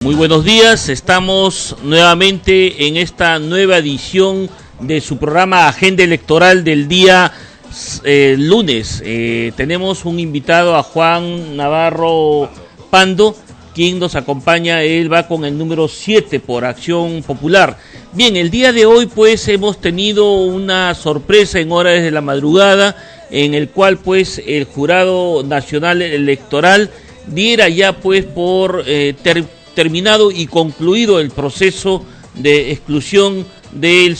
Muy buenos días, estamos nuevamente en esta nueva edición de su programa Agenda Electoral del día lunes. Tenemos un invitado, a Juan Navarro Pando, quien nos acompaña. Él va con el número 7 por Acción Popular. Bien, el día de hoy pues hemos tenido una sorpresa en horas de la madrugada, en el cual pues el Jurado Nacional Electoral diera ya pues por terminado y concluido el proceso de exclusión de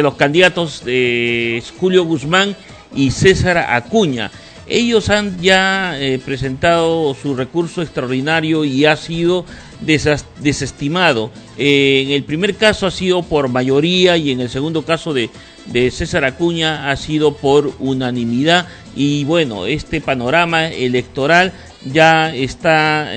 los candidatos de Julio Guzmán y César Acuña. Ellos han ya presentado su recurso extraordinario y ha sido desestimado. En el primer caso ha sido por mayoría y en el segundo caso de César Acuña ha sido por unanimidad. Y bueno, este panorama electoral ya está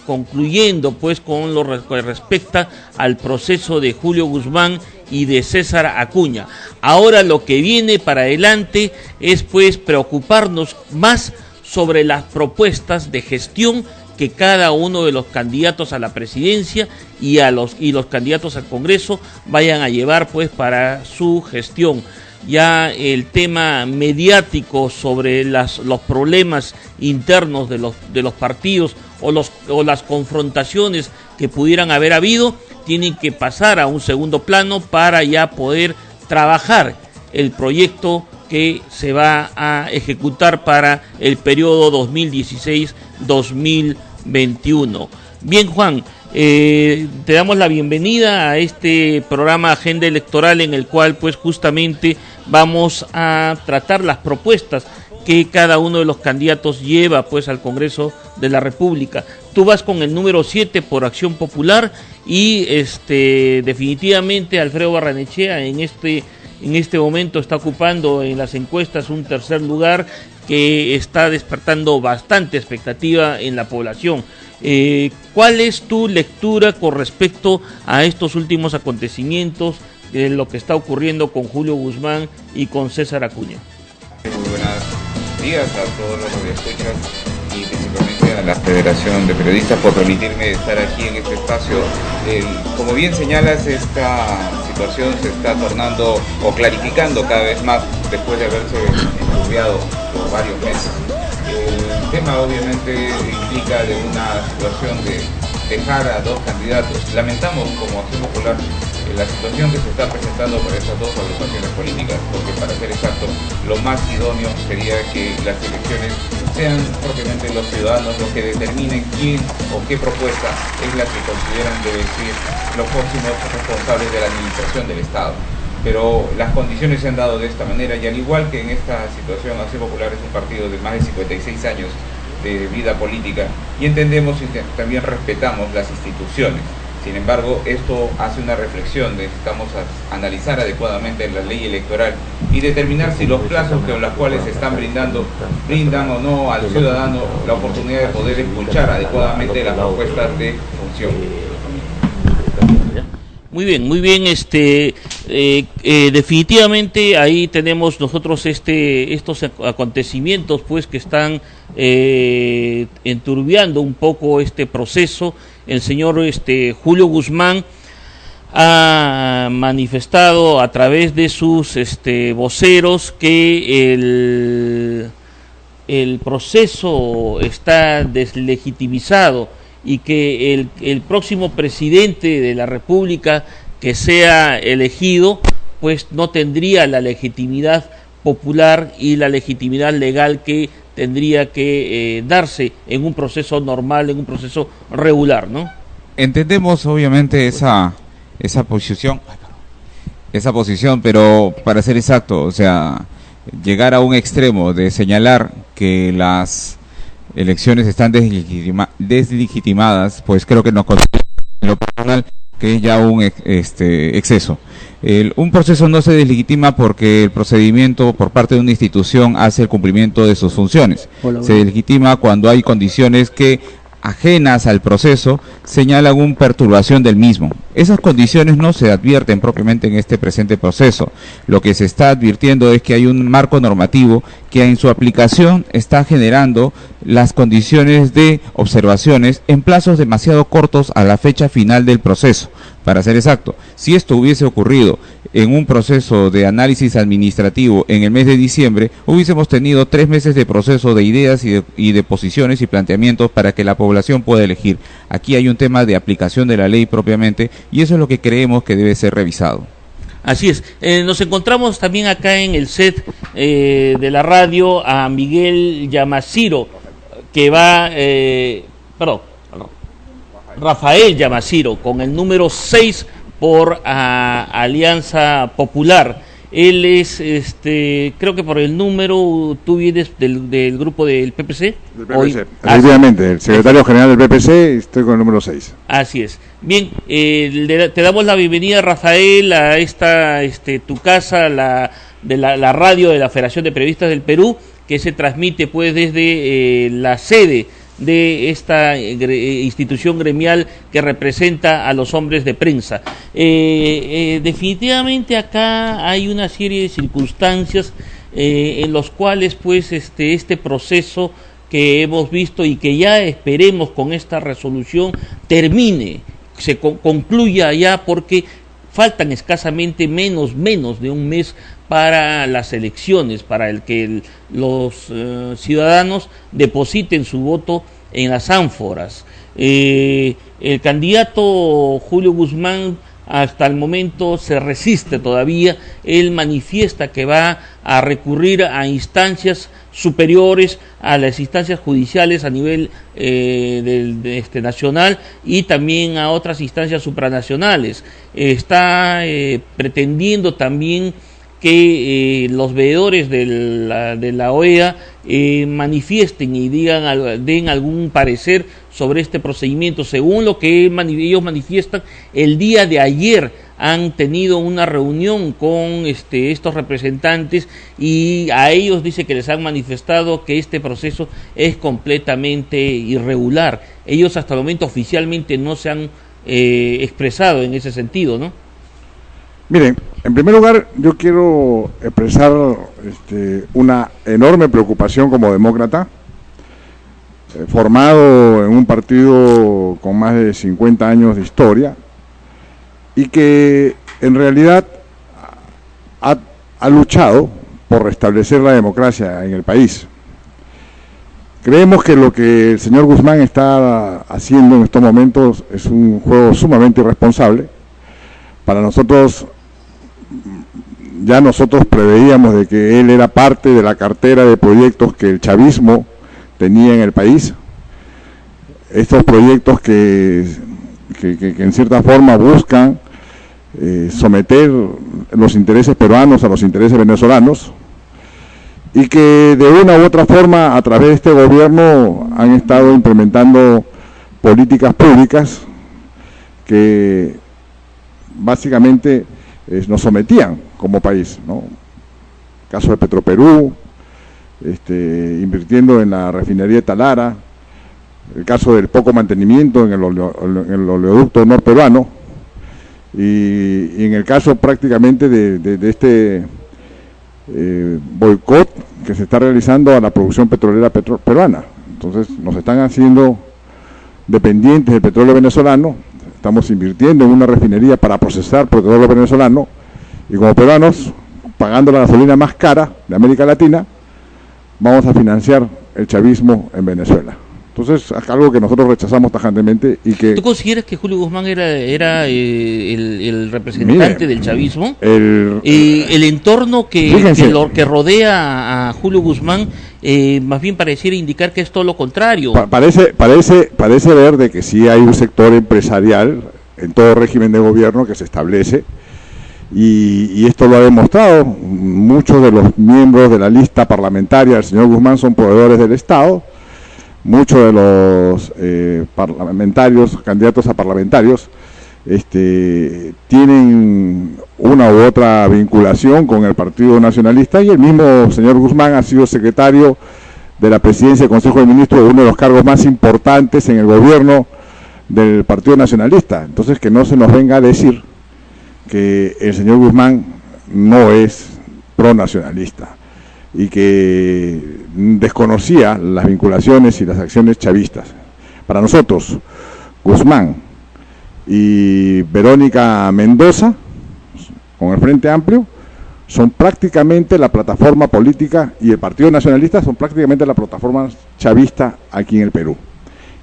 concluyendo pues con lo que respecta al proceso de Julio Guzmán y de César Acuña. Ahora lo que viene para adelante es pues preocuparnos más sobre las propuestas de gestión que cada uno de los candidatos a la presidencia y los candidatos al Congreso vayan a llevar pues para su gestión. Ya el tema mediático sobre los problemas internos de los partidos o las confrontaciones que pudieran haber habido tienen que pasar a un segundo plano para ya poder trabajar el proyecto que se va a ejecutar para el periodo 2016-2021. Bien, Juan, te damos la bienvenida a este programa Agenda Electoral, en el cual pues justamente vamos a tratar las propuestas que cada uno de los candidatos lleva pues al Congreso de la República. Tú vas con el número 7 por Acción Popular y definitivamente Alfredo Barrenechea en este momento está ocupando en las encuestas un tercer lugar que está despertando bastante expectativa en la población. ¿Cuál es tu lectura con respecto a estos últimos acontecimientos de lo que está ocurriendo con Julio Guzmán y con César Acuña? Muy buenos días a todos los que escuchan y principalmente a la Federación de Periodistas por permitirme estar aquí en este espacio. Como bien señalas, esta situación se está tornando o clarificando cada vez más después de haberse estudiado por varios meses. El tema obviamente implica de una situación de dejar a dos candidatos. Lamentamos como Acción Popular la situación que se está presentando para estas dos agrupaciones políticas, porque para ser exacto, lo más idóneo sería que las elecciones sean propiamente los ciudadanos los que determinen quién o qué propuesta es la que consideran debe ser los próximos responsables de la administración del Estado. Pero las condiciones se han dado de esta manera, y al igual que en esta situación, Acción Popular es un partido de más de 56 años de vida política y entendemos y también respetamos las instituciones. Sin embargo, esto hace una reflexión, necesitamos analizar adecuadamente la ley electoral y determinar si los plazos con los cuales se están brindan o no al ciudadano la oportunidad de poder escuchar adecuadamente las propuestas de función. Muy bien, definitivamente ahí tenemos nosotros estos acontecimientos pues que están enturbiando un poco este proceso. El señor Julio Guzmán ha manifestado a través de sus voceros que el proceso está deslegitimizado y que el próximo presidente de la República que sea elegido pues no tendría la legitimidad popular y la legitimidad legal que tendría que darse en un proceso normal, en un proceso regular, ¿no? Entendemos obviamente esa posición, pero para ser exacto, o sea, llegar a un extremo de señalar que las elecciones están deslegitimadas, pues creo que nos considera en lo personal que es ya un exceso. Un proceso no se deslegitima porque el procedimiento por parte de una institución hace el cumplimiento de sus funciones. Se deslegitima cuando hay condiciones que, ajenas al proceso, señalan una perturbación del mismo. Esas condiciones no se advierten propiamente en este presente proceso. Lo que se está advirtiendo es que hay un marco normativo que en su aplicación está generando las condiciones de observaciones en plazos demasiado cortos a la fecha final del proceso. Para ser exacto, si esto hubiese ocurrido en un proceso de análisis administrativo en el mes de diciembre, hubiésemos tenido 3 meses de proceso de ideas y de posiciones y planteamientos para que la población pueda elegir. Aquí hay un tema de aplicación de la ley propiamente, y eso es lo que creemos que debe ser revisado. Así es. Nos encontramos también acá en el set de la radio a Miguel Yamaciro, que va, Rafael Yamaciro, con el número 6 por Alianza Popular. Él es, creo que por el número, tú vienes del grupo del PPC. Del PPC, efectivamente, el secretario general del PPC, estoy con el número 6. Así es. Bien, te damos la bienvenida, Rafael, a esta, tu casa, la radio de la Federación de Periodistas del Perú, que se transmite pues desde la sede de esta institución gremial que representa a los hombres de prensa. Definitivamente acá hay una serie de circunstancias en los cuales pues este proceso que hemos visto y que ya esperemos con esta resolución termine, se concluya ya, porque faltan escasamente menos de un mes para las elecciones, para el que los ciudadanos depositen su voto en las ánforas. El candidato Julio Guzmán hasta el momento se resiste todavía. Él manifiesta que va a recurrir a instancias superiores, a las instancias judiciales a nivel nacional, y también a otras instancias supranacionales. Está pretendiendo también que los veedores de la OEA manifiesten y den algún parecer sobre este procedimiento. Según lo que ellos manifiestan, el día de ayer han tenido una reunión con estos representantes, y a ellos dice que les han manifestado que este proceso es completamente irregular. Ellos hasta el momento oficialmente no se han expresado en ese sentido, ¿no? Miren, en primer lugar yo quiero expresar una enorme preocupación como demócrata, formado en un partido con más de 50 años de historia, y que en realidad ha luchado por restablecer la democracia en el país. Creemos que lo que el señor Guzmán está haciendo en estos momentos es un juego sumamente irresponsable. Para nosotros, ya nosotros preveíamos de que él era parte de la cartera de proyectos que el chavismo tenía en el país. Estos proyectos que en cierta forma buscan someter los intereses peruanos a los intereses venezolanos, y que de una u otra forma a través de este gobierno han estado implementando políticas públicas que básicamente nos sometían como país, ¿no? El caso de Petroperú, invirtiendo en la refinería de Talara, el caso del poco mantenimiento en el oleoducto norperuano, y en el caso prácticamente de este boicot que se está realizando a la producción petrolera peruana. Entonces nos están haciendo dependientes del petróleo venezolano. Estamos invirtiendo en una refinería para procesar petróleo venezolano, y como peruanos, pagando la gasolina más cara de América Latina, vamos a financiar el chavismo en Venezuela. Entonces, es algo que nosotros rechazamos tajantemente. Y que, ¿tú consideras que Julio Guzmán era el representante del chavismo? El entorno que rodea a Julio Guzmán más bien pareciera indicar que es todo lo contrario. Parece ver de que sí hay un sector empresarial en todo régimen de gobierno que se establece, y esto lo ha demostrado. Muchos de los miembros de la lista parlamentaria del señor Guzmán son proveedores del Estado. Muchos de los parlamentarios, candidatos a parlamentarios, tienen una u otra vinculación con el Partido Nacionalista, y el mismo señor Guzmán ha sido secretario de la presidencia del Consejo de Ministros, de uno de los cargos más importantes en el gobierno del Partido Nacionalista. Entonces, que no se nos venga a decir que el señor Guzmán no es pronacionalista. y que desconocía las vinculaciones y las acciones chavistas. Para nosotros, Guzmán y Verónica Mendoza, con el Frente Amplio, son prácticamente la plataforma política, y el Partido Nacionalista son prácticamente la plataforma chavista aquí en el Perú.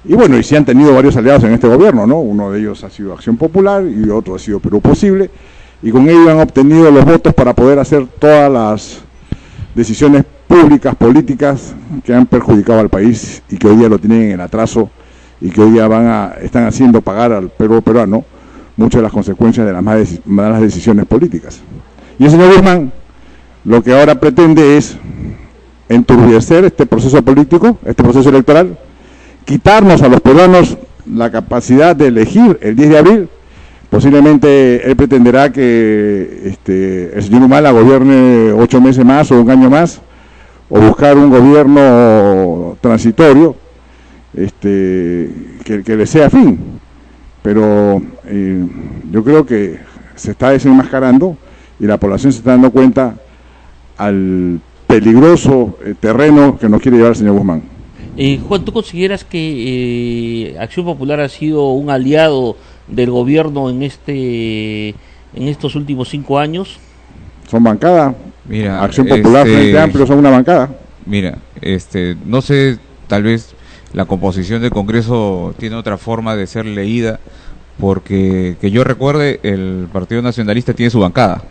Y bueno, y sí han tenido varios aliados en este gobierno, ¿no? Uno de ellos ha sido Acción Popular y otro ha sido Perú Posible, y con ello han obtenido los votos para poder hacer todas las decisiones públicas, políticas, que han perjudicado al país y que hoy día lo tienen en el atraso y que hoy día están haciendo pagar al pueblo peruano muchas de las consecuencias de las malas decisiones políticas. Y el señor Guzmán lo que ahora pretende es enturbiar este proceso político, este proceso electoral, quitarnos a los peruanos la capacidad de elegir el 10 de abril. Posiblemente él pretenderá que el señor Humala gobierne 8 meses más o un año más, o buscar un gobierno transitorio que le sea afín. Pero yo creo que se está desenmascarando y la población se está dando cuenta al peligroso terreno que nos quiere llevar el señor Guzmán. Juan, ¿tú consideras que Acción Popular ha sido un aliado del gobierno en estos últimos 5 años? Son bancada. Mira, Acción Popular, Frente Amplio son una bancada. Mira, no sé, tal vez la composición del Congreso tiene otra forma de ser leída, porque que yo recuerde, el Partido Nacionalista tiene su bancada.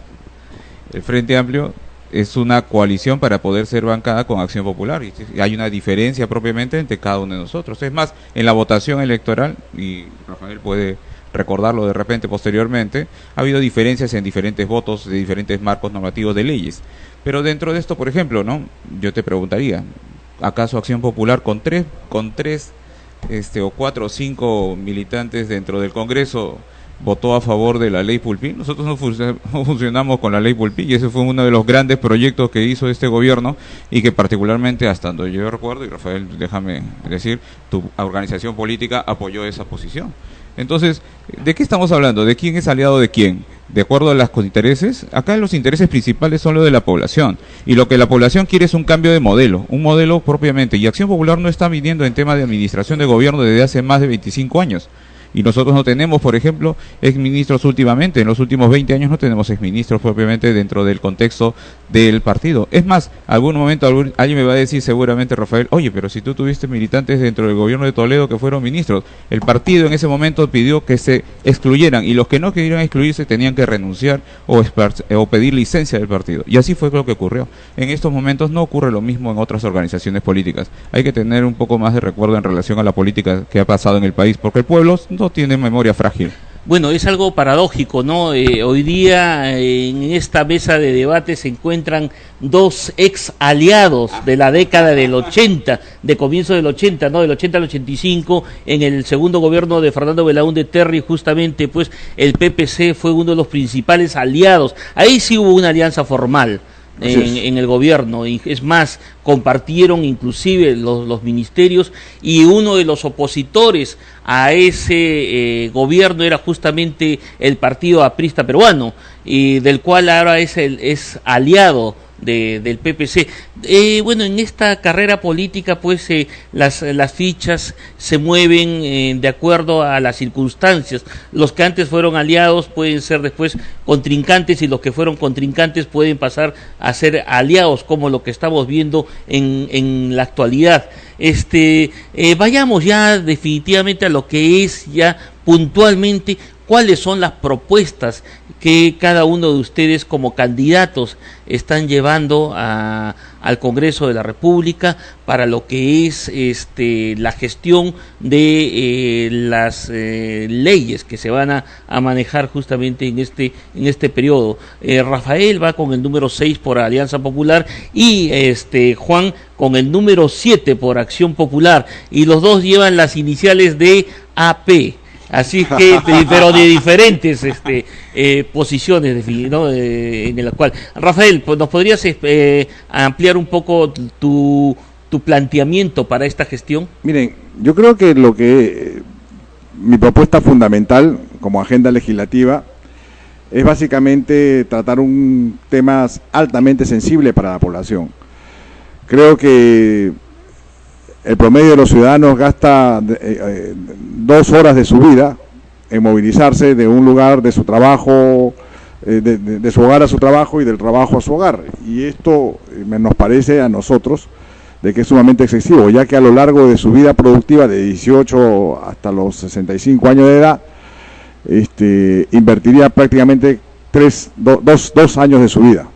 El Frente Amplio es una coalición para poder ser bancada con Acción Popular, y hay una diferencia propiamente entre cada uno de nosotros. Es más, en la votación electoral, y Rafael puede recordarlo de repente posteriormente, ha habido diferencias en diferentes votos de diferentes marcos normativos de leyes. Pero dentro de esto, por ejemplo, ¿no? Yo te preguntaría, ¿acaso Acción Popular con tres o 4 o 5 militantes dentro del Congreso votó a favor de la ley Pulpí? Nosotros no funcionamos con la ley Pulpí, y ese fue uno de los grandes proyectos que hizo este gobierno, y que particularmente, hasta donde yo recuerdo, y Rafael, déjame decir, tu organización política apoyó esa posición. Entonces, ¿de qué estamos hablando? ¿De quién es aliado de quién? ¿De acuerdo a los intereses? Acá los intereses principales son los de la población, y lo que la población quiere es un cambio de modelo, un modelo propiamente, y Acción Popular no está viniendo en tema de administración de gobierno desde hace más de 25 años. Y nosotros no tenemos, por ejemplo, exministros últimamente. En los últimos 20 años no tenemos exministros propiamente dentro del contexto del partido. Es más, algún momento alguien me va a decir seguramente, Rafael, oye, pero si tú tuviste militantes dentro del gobierno de Toledo que fueron ministros. El partido en ese momento pidió que se excluyeran, y los que no querían excluirse tenían que renunciar o pedir licencia del partido. Y así fue lo que ocurrió. En estos momentos no ocurre lo mismo en otras organizaciones políticas. Hay que tener un poco más de recuerdo en relación a la política que ha pasado en el país, porque el pueblo no tiene memoria frágil. Bueno, es algo paradójico, ¿no? Hoy día en esta mesa de debate se encuentran 2 ex aliados de la década del 80, de comienzo del 80, ¿no? Del 80 al 85, en el segundo gobierno de Fernando Belaúnde Terry, justamente, pues, el PPC fue uno de los principales aliados. Ahí sí hubo una alianza formal en el gobierno, y es más, compartieron inclusive los ministerios, y uno de los opositores a ese gobierno era justamente el Partido Aprista Peruano, y del cual ahora es aliado del PPC. Bueno, en esta carrera política, pues las fichas se mueven de acuerdo a las circunstancias. Los que antes fueron aliados pueden ser después contrincantes, y los que fueron contrincantes pueden pasar a ser aliados, como lo que estamos viendo en la actualidad. Vayamos ya definitivamente a lo que es ya puntualmente cuáles son las propuestas que cada uno de ustedes como candidatos están llevando al Congreso de la República para lo que es la gestión de las leyes que se van a manejar justamente en este periodo. Rafael va con el número 6 por Alianza Popular, y Juan con el número 7 por Acción Popular, y los dos llevan las iniciales de AP. Así que, pero de diferentes posiciones, ¿no? En la cual, Rafael, pues, ¿nos podrías ampliar un poco tu planteamiento para esta gestión? Miren, yo creo que mi propuesta fundamental como agenda legislativa es básicamente tratar un tema altamente sensible para la población. Creo que el promedio de los ciudadanos gasta 2 horas de su vida en movilizarse de un lugar de su trabajo, de su hogar a su trabajo y del trabajo a su hogar. Y esto nos parece a nosotros de que es sumamente excesivo, ya que a lo largo de su vida productiva de 18 hasta los 65 años de edad, invertiría prácticamente 2 años de su vida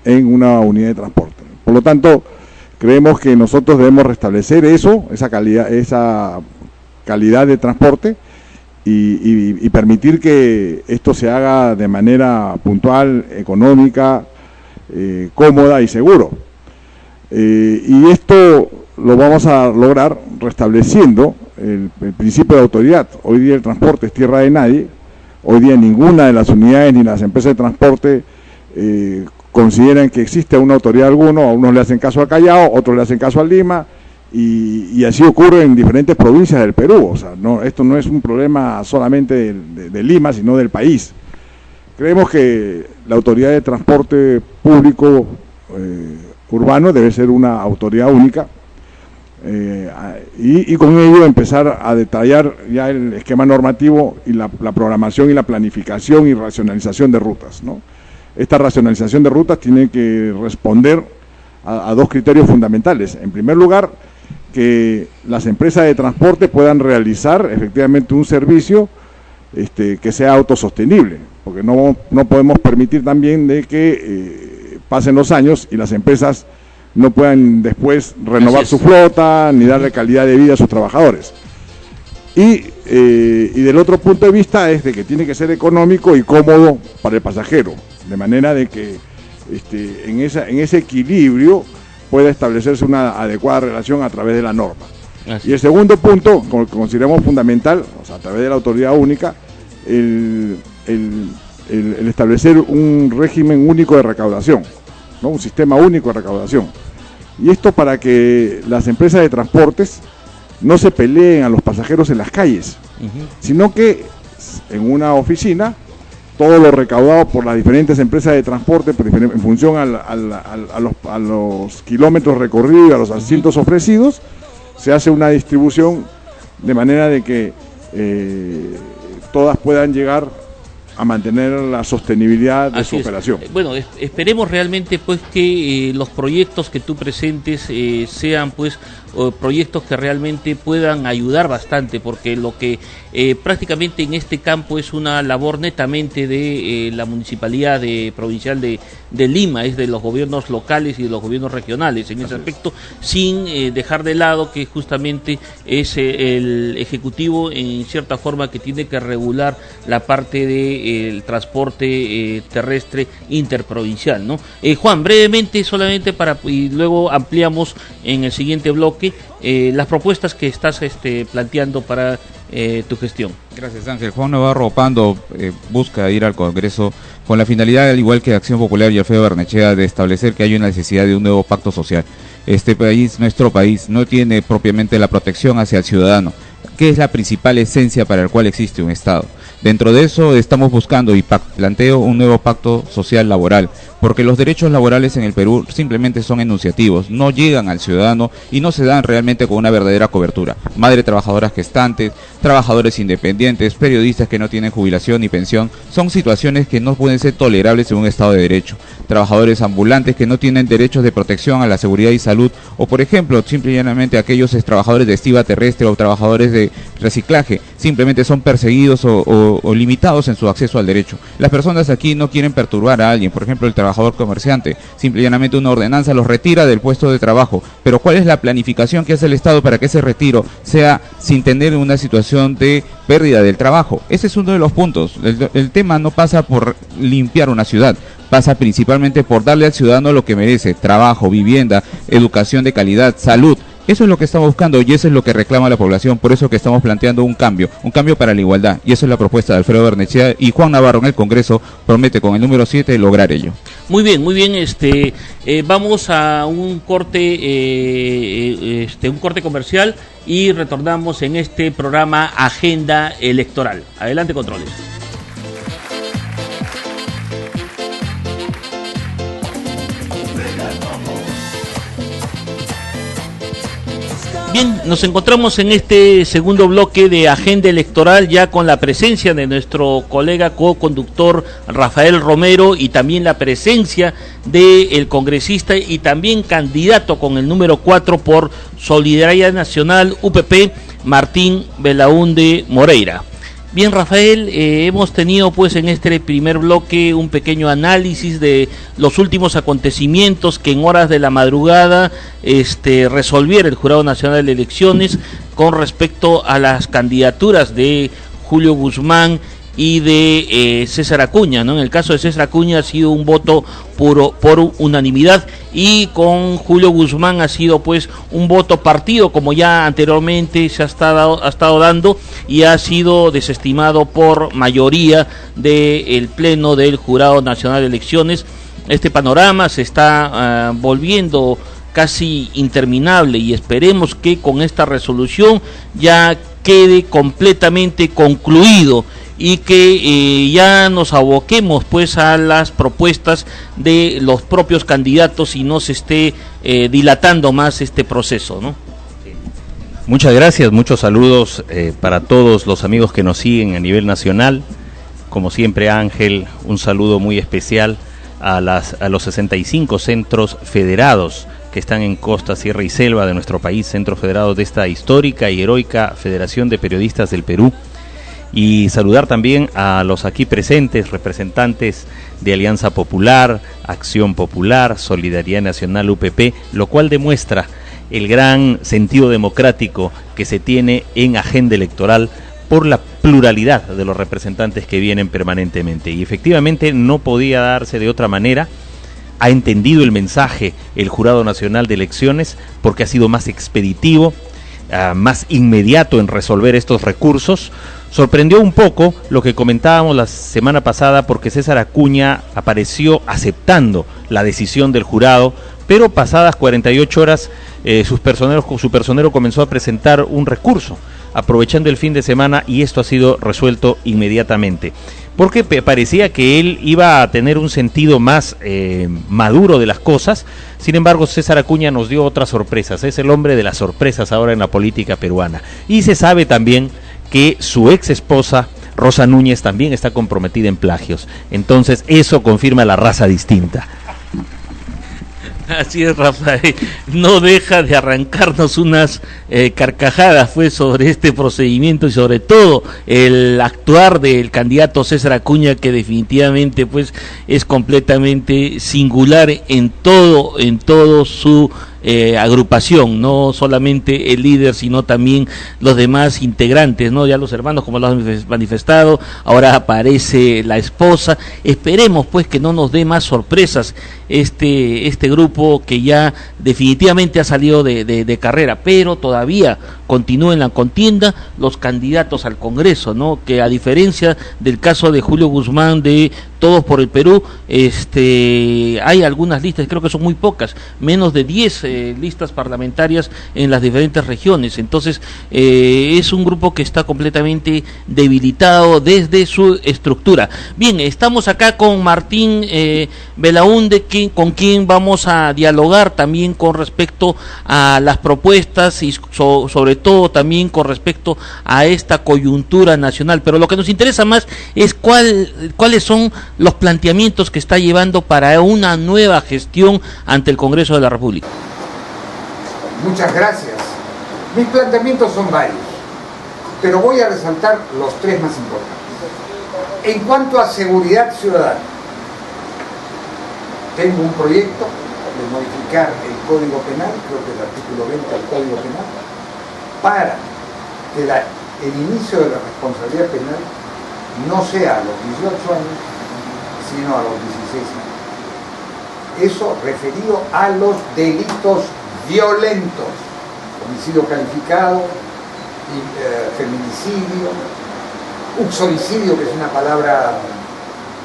en una unidad de transporte. Por lo tanto, creemos que nosotros debemos restablecer esa calidad de transporte y permitir que esto se haga de manera puntual, económica, cómoda y seguro. Y esto lo vamos a lograr restableciendo el principio de autoridad. Hoy día el transporte es tierra de nadie. Hoy día ninguna de las unidades ni las empresas de transporte consideran que existe una autoridad alguna. A unos le hacen caso al Callao, otros le hacen caso al Lima, y así ocurre en diferentes provincias del Perú. O sea, esto no es un problema solamente de Lima, sino del país. Creemos que la autoridad de transporte público urbano debe ser una autoridad única, y con ello empezar a detallar ya el esquema normativo y la programación y la planificación y racionalización de rutas, ¿no? Esta racionalización de rutas tiene que responder a 2 criterios fundamentales. En primer lugar, que las empresas de transporte puedan realizar efectivamente un servicio que sea autosostenible, porque no podemos permitir también de que pasen los años y las empresas no puedan después renovar su flota ni darle calidad de vida a sus trabajadores. Y del otro punto de vista es de que tiene que ser económico y cómodo para el pasajero, de manera de que en ese equilibrio pueda establecerse una adecuada relación a través de la norma. Y el segundo punto, como consideramos fundamental, o sea, a través de la autoridad única, el establecer un régimen único de recaudación, ¿no? Un sistema único de recaudación. Y esto para que las empresas de transportes no se peleen a los pasajeros en las calles, sino que en una oficina todo lo recaudado por las diferentes empresas de transporte en función a los kilómetros recorridos y a los asientos ofrecidos, se hace una distribución de manera de que todas puedan llegar a mantener la sostenibilidad de su operación. Bueno, esperemos realmente pues que los proyectos que tú presentes sean pues proyectos que realmente puedan ayudar bastante, porque lo que prácticamente en este campo es una labor netamente de la municipalidad provincial de Lima, es de los gobiernos locales y de los gobiernos regionales en ese aspecto, sin dejar de lado que justamente es el Ejecutivo en cierta forma que tiene que regular la parte del transporte terrestre interprovincial, ¿no? Juan, brevemente solamente y luego ampliamos en el siguiente bloque las propuestas que estás planteando para tu gestión. Gracias, Ángel. Juan Navarro Opando busca ir al Congreso con la finalidad, al igual que Acción Popular y Alfredo Barnechea, de establecer que hay una necesidad de un nuevo pacto social. Este país, nuestro país, no tiene propiamente la protección hacia el ciudadano, que es la principal esencia para la cual existe un Estado. Dentro de eso estamos buscando y planteo un nuevo pacto social laboral, porque los derechos laborales en el Perú simplemente son enunciativos, no llegan al ciudadano y no se dan realmente con una verdadera cobertura. Madres trabajadoras gestantes, trabajadores independientes, periodistas que no tienen jubilación ni pensión, son situaciones que no pueden ser tolerables en un Estado de Derecho. Trabajadores ambulantes que no tienen derechos de protección a la seguridad y salud, o por ejemplo, simple y llanamente aquellos trabajadores de estiba terrestre o trabajadores de reciclaje, simplemente son perseguidos o limitados en su acceso al derecho. Las personas aquí no quieren perturbar a alguien, por ejemplo el trabajador comerciante, simple y llanamente una ordenanza los retira del puesto de trabajo, pero ¿cuál es la planificación que hace el Estado para que ese retiro sea sin tener una situación de pérdida del trabajo? Ese es uno de los puntos. El tema no pasa por limpiar una ciudad, pasa principalmente por darle al ciudadano lo que merece: trabajo, vivienda, educación de calidad, salud. Eso es lo que estamos buscando y eso es lo que reclama la población, por eso que estamos planteando un cambio para la igualdad, y eso es la propuesta de Alfredo Barnechea, y Juan Navarro en el Congreso promete con el número 7 lograr ello. Muy bien, vamos a un corte comercial y retornamos en este programa Agenda Electoral. Adelante, controles. Bien, nos encontramos en este segundo bloque de Agenda Electoral ya con la presencia de nuestro colega co-conductor Rafael Romero y también la presencia del congresista y también candidato con el número 4 por Solidaridad Nacional UPP, Martín Belaúnde Moreira. Bien, Rafael, hemos tenido pues en este primer bloque un pequeño análisis de los últimos acontecimientos que en horas de la madrugada resolviera el Jurado Nacional de Elecciones con respecto a las candidaturas de Julio Guzmán y de César Acuña, ¿no? En el caso de César Acuña ha sido un voto por unanimidad y con Julio Guzmán ha sido pues un voto partido, como ya anteriormente se ha estado dando, y ha sido desestimado por mayoría del Pleno del Jurado Nacional de Elecciones. Este panorama se está volviendo casi interminable y esperemos que con esta resolución ya quede completamente concluido y que ya nos aboquemos pues a las propuestas de los propios candidatos y no se esté dilatando más este proceso, ¿no? Muchas gracias, muchos saludos para todos los amigos que nos siguen a nivel nacional. Como siempre, Ángel, un saludo muy especial a los 65 centros federados que están en costa, sierra y selva de nuestro país, centros federados de esta histórica y heroica Federación de Periodistas del Perú. Y saludar también a los aquí presentes representantes de Alianza Popular, Acción Popular, Solidaridad Nacional UPP, lo cual demuestra el gran sentido democrático que se tiene en agenda electoral por la pluralidad de los representantes que vienen permanentemente. Y efectivamente no podía darse de otra manera. Ha entendido el mensaje el Jurado Nacional de Elecciones porque ha sido más expeditivo, más inmediato en resolver estos recursos. Sorprendió un poco lo que comentábamos la semana pasada porque César Acuña apareció aceptando la decisión del jurado, pero pasadas 48 horas su personero comenzó a presentar un recurso, aprovechando el fin de semana, y esto ha sido resuelto inmediatamente. Porque parecía que él iba a tener un sentido más maduro de las cosas. Sin embargo, César Acuña nos dio otras sorpresas. Es el hombre de las sorpresas ahora en la política peruana. Y se sabe también que su ex esposa, Rosa Núñez, también está comprometida en plagios. Entonces, eso confirma la raza distinta. Así es, Rafael, no deja de arrancarnos unas carcajadas pues sobre este procedimiento y sobre todo el actuar del candidato César Acuña, que definitivamente pues es completamente singular en todo su agrupación, no solamente el líder sino también los demás integrantes, ¿no? Ya los hermanos, como lo han manifestado, ahora aparece la esposa. Esperemos pues que no nos dé más sorpresas este grupo que ya definitivamente ha salido de carrera, pero todavía continúa en la contienda los candidatos al Congreso, ¿no? Que a diferencia del caso de Julio Guzmán de Todos por el Perú, hay algunas listas, creo que son muy pocas, menos de 10 listas parlamentarias en las diferentes regiones. Entonces es un grupo que está completamente debilitado desde su estructura. Bien, estamos acá con Martín Belaúnde, con quien vamos a dialogar también con respecto a las propuestas y sobre todo también con respecto a esta coyuntura nacional. Pero lo que nos interesa más es cuáles son los planteamientos que está llevando para una nueva gestión ante el Congreso de la República. Muchas gracias. Mis planteamientos son varios, pero voy a resaltar los tres más importantes. En cuanto a seguridad ciudadana, tengo un proyecto de modificar el Código Penal, creo que el artículo 20 del Código Penal, para que el inicio de la responsabilidad penal no sea a los 18 años, sino a los 16 años. Eso referido a los delitos violentos, homicidio calificado, feminicidio, uxoricidio, que es una palabra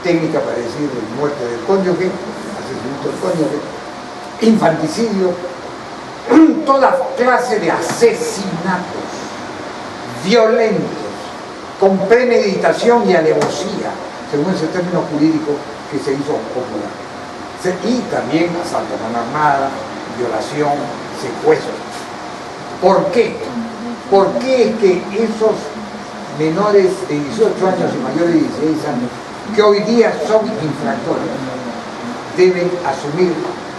técnica para decir muerte del cónyuge, asesinato del cónyuge, infanticidio, toda clase de asesinatos violentos con premeditación y alevosía, según ese término jurídico que se hizo popular. Y también asalto a mano armada, violación, secuestro. ¿Por qué? ¿Por qué es que esos menores de 18 años y mayores de 16 años, que hoy día son infractores, deben asumir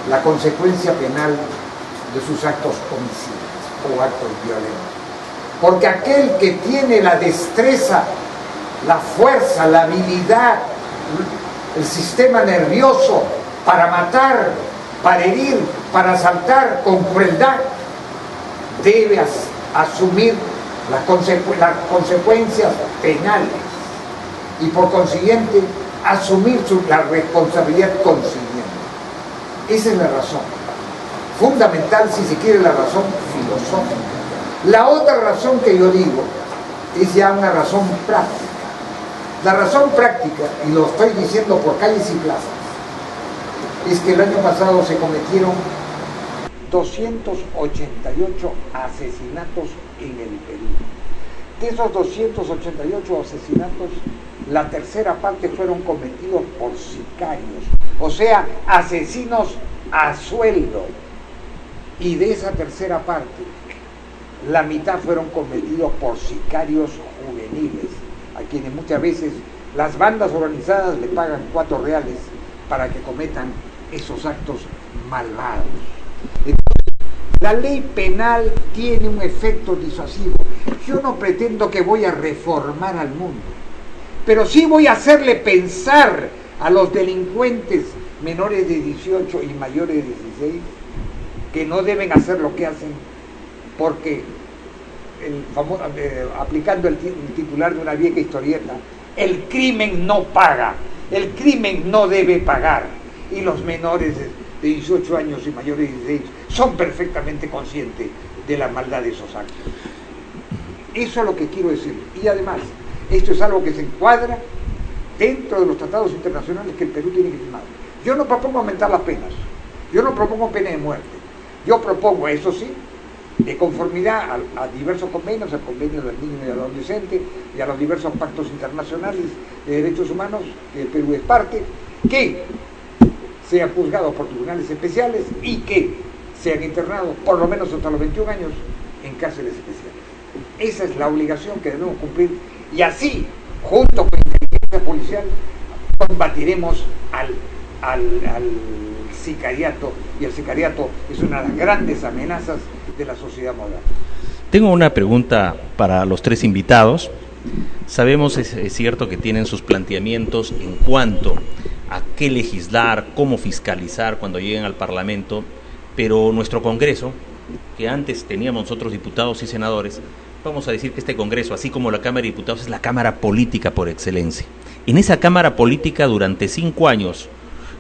la consecuencia penal de sus actos homicidas o actos violentos? Porque aquel que tiene la destreza, la fuerza, la habilidad, el sistema nervioso para matar, para herir, para asaltar con crueldad, debe asumir las consecuencias penales y por consiguiente asumir la responsabilidad consiguiente. Esa es la razón fundamental, si se quiere, la razón filosófica. La otra razón que yo digo es ya una razón práctica. La razón práctica, y lo estoy diciendo por calles y plazas, es que el año pasado se cometieron 288 asesinatos en el Perú. De esos 288 asesinatos, la tercera parte fueron cometidos por sicarios, o sea, asesinos a sueldo. Y de esa tercera parte, la mitad fueron cometidos por sicarios juveniles, a quienes muchas veces las bandas organizadas le pagan 4 reales para que cometan esos actos malvados. La ley penal tiene un efecto disuasivo. Yo no pretendo que voy a reformar al mundo, pero sí voy a hacerle pensar a los delincuentes menores de 18 y mayores de 16 que no deben hacer lo que hacen, porque aplicando el titular de una vieja historieta, el crimen no paga, el crimen no debe pagar, y los menores de 18 años y mayores de 16 son perfectamente conscientes de la maldad de esos actos. Eso es lo que quiero decir. Y además, esto es algo que se encuadra dentro de los tratados internacionales que el Perú tiene que firmar. Yo no propongo aumentar las penas, yo no propongo pena de muerte, yo propongo, eso sí, de conformidad a diversos convenios, al convenio del niño y del adolescente y a los diversos pactos internacionales de derechos humanos que el Perú es parte, que sean juzgados por tribunales especiales y que sean internados por lo menos hasta los 21 años en cárceles especiales. Esa es la obligación que debemos cumplir, y así, junto con inteligencia policial, combatiremos al sicariato, y el sicariato es una de las grandes amenazas de la sociedad moderna. Tengo una pregunta para los 3 invitados. Sabemos, es cierto, que tienen sus planteamientos en cuanto a qué legislar, cómo fiscalizar cuando lleguen al Parlamento, pero nuestro Congreso, que antes teníamos nosotros diputados y senadores, vamos a decir que este Congreso, así como la Cámara de Diputados, es la Cámara política por excelencia. En esa Cámara política, durante 5 años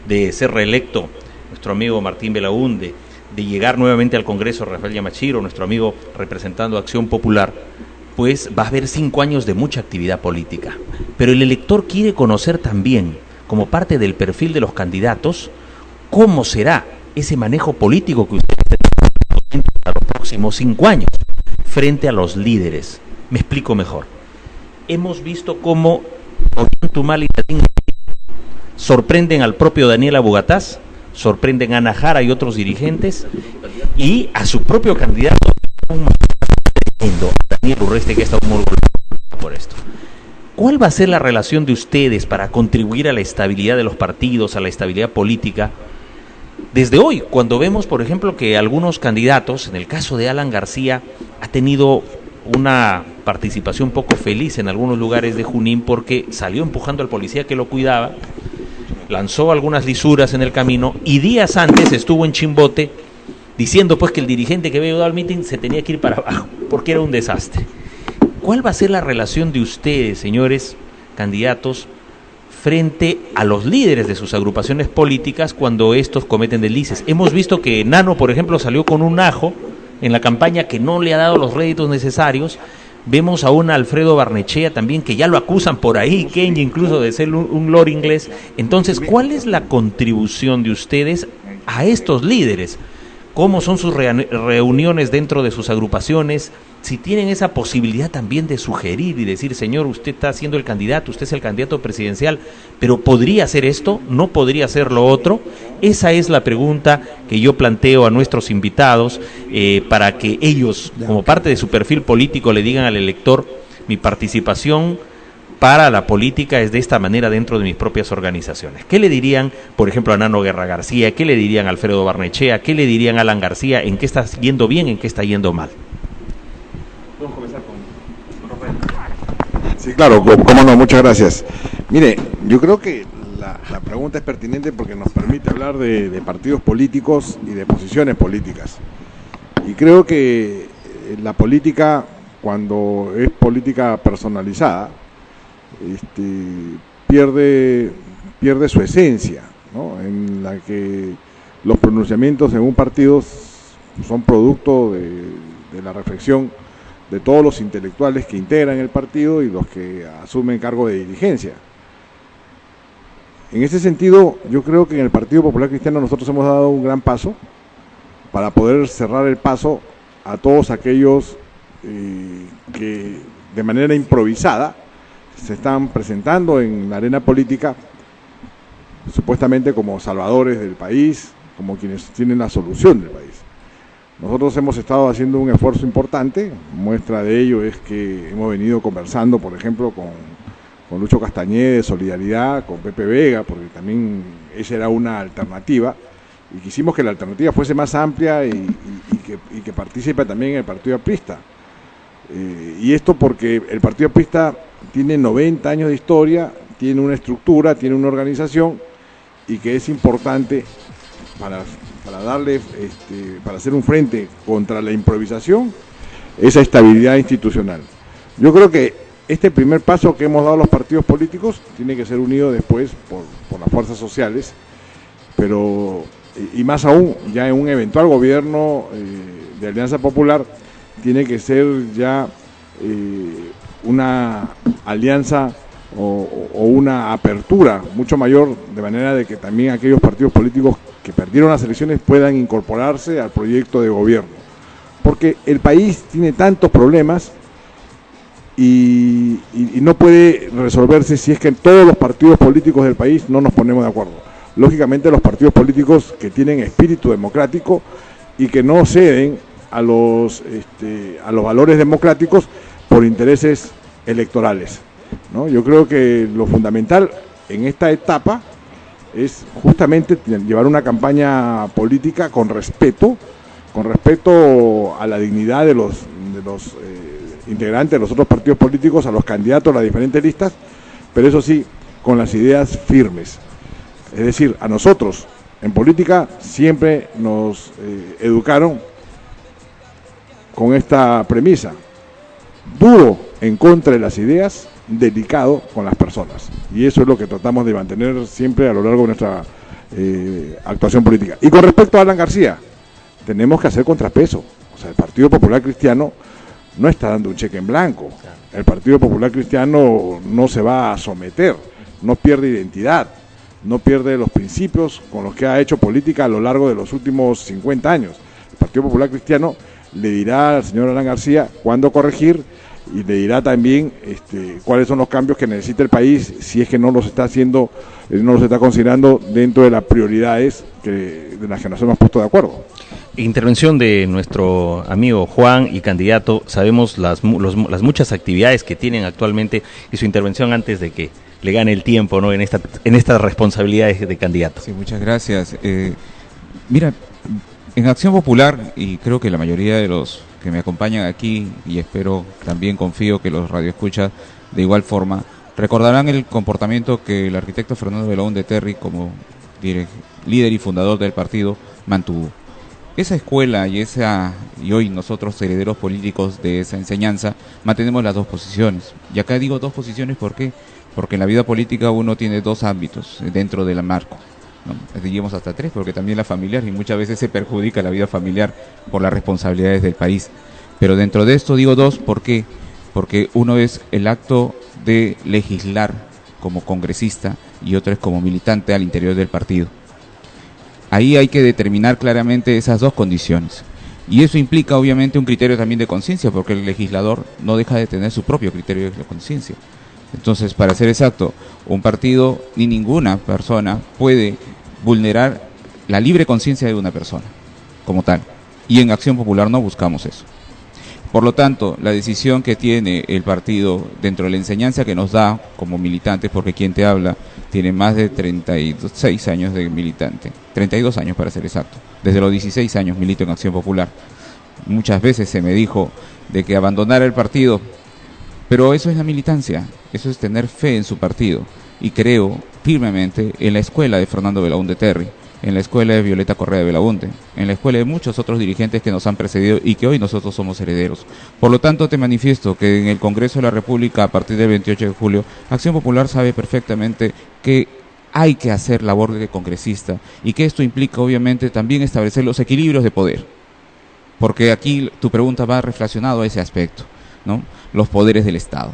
de ser reelecto nuestro amigo Martín Belaúnde, de llegar nuevamente al Congreso Rafael Yamachiro, nuestro amigo representando Acción Popular, pues va a haber 5 años de mucha actividad política. Pero el elector quiere conocer también, como parte del perfil de los candidatos, cómo será ese manejo político que ustedes tendrán para los próximos 5 años frente a los líderes. Me explico mejor. Hemos visto cómo Ollantaytamala y Nadine sorprenden al propio Daniel Abugataz, sorprenden a Ana Jara y otros dirigentes, y a su propio candidato, Daniel Urresti, que está muy orgulloso por esto. ¿Cuál va a ser la relación de ustedes para contribuir a la estabilidad de los partidos, a la estabilidad política? Desde hoy, cuando vemos, por ejemplo, que algunos candidatos, en el caso de Alan García, ha tenido una participación poco feliz en algunos lugares de Junín porque salió empujando al policía que lo cuidaba, lanzó algunas lisuras en el camino y días antes estuvo en Chimbote diciendo pues que el dirigente que había ayudado al mitin se tenía que ir para abajo porque era un desastre. ¿Cuál va a ser la relación de ustedes, señores candidatos, frente a los líderes de sus agrupaciones políticas cuando estos cometen deslices? Hemos visto que Nano, por ejemplo, salió con un ajo en la campaña que no le ha dado los réditos necesarios. Vemos a un Alfredo Barnechea también que ya lo acusan por ahí, Kenya, incluso de ser un lord inglés. Entonces, ¿cuál es la contribución de ustedes a estos líderes? ¿Cómo son sus reuniones dentro de sus agrupaciones? si tienen esa posibilidad también de sugerir y decir, señor, usted está siendo el candidato, usted es el candidato presidencial, pero ¿podría hacer esto? ¿No podría hacer lo otro? Esa es la pregunta que yo planteo a nuestros invitados para que ellos, como parte de su perfil político, le digan al elector, mi participación para la política es de esta manera dentro de mis propias organizaciones. ¿Qué le dirían, por ejemplo, a Nano Guerra García? ¿Qué le dirían a Alfredo Barnechea? ¿Qué le dirían a Alan García? ¿En qué está yendo bien? ¿En qué está yendo mal? Podemos comenzar con Rafael. Sí, claro, cómo no, muchas gracias. Mire, yo creo que la pregunta es pertinente porque nos permite hablar de partidos políticos y de posiciones políticas. Y creo que la política, cuando es política personalizada, pierde su esencia, ¿no? En la que los pronunciamientos en un partido son producto de la reflexión de todos los intelectuales que integran el partido y los que asumen cargo de dirigencia. En ese sentido, yo creo que en el Partido Popular Cristiano nosotros hemos dado un gran paso para poder cerrar el paso a todos aquellos que de manera improvisada se están presentando en la arena política supuestamente como salvadores del país, como quienes tienen la solución del país. Nosotros hemos estado haciendo un esfuerzo importante, muestra de ello es que hemos venido conversando, por ejemplo, con Lucho Castañeda de Solidaridad, con Pepe Vega, porque también esa era una alternativa, y quisimos que la alternativa fuese más amplia y que participe también en el Partido Aprista. Y esto porque el Partido Aprista tiene 90 años de historia, tiene una estructura, tiene una organización, y que es importante para darle, para hacer un frente contra la improvisación, esa estabilidad institucional. Yo creo que este primer paso que hemos dado los partidos políticos tiene que ser unido después por las fuerzas sociales, pero, y más aún, ya en un eventual gobierno de Alianza Popular, tiene que ser ya una alianza o una apertura mucho mayor, de manera de que también aquellos partidos políticos que perdieron las elecciones puedan incorporarse al proyecto de gobierno. Porque el país tiene tantos problemas y no puede resolverse si es que todos los partidos políticos del país no nos ponemos de acuerdo. Lógicamente los partidos políticos que tienen espíritu democrático y que no ceden a los valores democráticos por intereses electorales, ¿no? Yo creo que lo fundamental en esta etapa es justamente llevar una campaña política con respeto a la dignidad de los integrantes de los otros partidos políticos, a los candidatos a las diferentes listas, pero eso sí, con las ideas firmes. Es decir, a nosotros en política siempre nos educaron con esta premisa: duro en contra de las ideas, delicado con las personas. Y eso es lo que tratamos de mantener siempre a lo largo de nuestra actuación política. Y con respecto a Alan García, tenemos que hacer contrapeso. O sea, el Partido Popular Cristiano no está dando un cheque en blanco. El Partido Popular Cristiano no se va a someter, no pierde identidad, no pierde los principios con los que ha hecho política a lo largo de los últimos 50 años. El Partido Popular Cristiano le dirá al señor Alan García cuándo corregir y le dirá también cuáles son los cambios que necesita el país si es que no los está haciendo, no los está considerando dentro de las prioridades de las que nos hemos puesto de acuerdo. Intervención de nuestro amigo Juan y candidato. Sabemos las muchas actividades que tienen actualmente y su intervención antes de que le gane el tiempo, ¿no? en estas responsabilidades de candidato. Sí, muchas gracias. Mira, en Acción Popular, y creo que la mayoría de los que me acompañan aquí, y espero, también confío que los radioescuchas de igual forma, recordarán el comportamiento que el arquitecto Fernando Belaúnde Terry, como líder y fundador del partido, mantuvo. Esa escuela y hoy nosotros, herederos políticos de esa enseñanza, mantenemos las dos posiciones. Y acá digo dos posiciones, ¿por qué? Porque en la vida política uno tiene dos ámbitos dentro del marco, ¿no? Digamos hasta tres, porque también la familiar, y muchas veces se perjudica la vida familiar por las responsabilidades del país. Pero dentro de esto digo dos, ¿por qué? Porque uno es el acto de legislar como congresista y otro es como militante al interior del partido. Ahí hay que determinar claramente esas dos condiciones. Y eso implica obviamente un criterio también de conciencia, porque el legislador no deja de tener su propio criterio de conciencia. Entonces, para ser exacto, un partido ni ninguna persona puede vulnerar la libre conciencia de una persona como tal. Y en Acción Popular no buscamos eso. Por lo tanto, la decisión que tiene el partido dentro de la enseñanza que nos da como militantes, porque quien te habla tiene más de 36 años de militante, 32 años para ser exacto. Desde los 16 años milito en Acción Popular. Muchas veces se me dijo de que abandonara el partido, pero eso es la militancia, eso es tener fe en su partido. Y creo firmemente en la escuela de Fernando Belaúnde Terry, en la escuela de Violeta Correa de Belaúnde, en la escuela de muchos otros dirigentes que nos han precedido y que hoy nosotros somos herederos. Por lo tanto, te manifiesto que en el Congreso de la República, a partir del 28 de julio, Acción Popular sabe perfectamente que hay que hacer labor de congresista y que esto implica obviamente también establecer los equilibrios de poder, porque aquí tu pregunta va relacionado a ese aspecto, ¿no? Los poderes del Estado.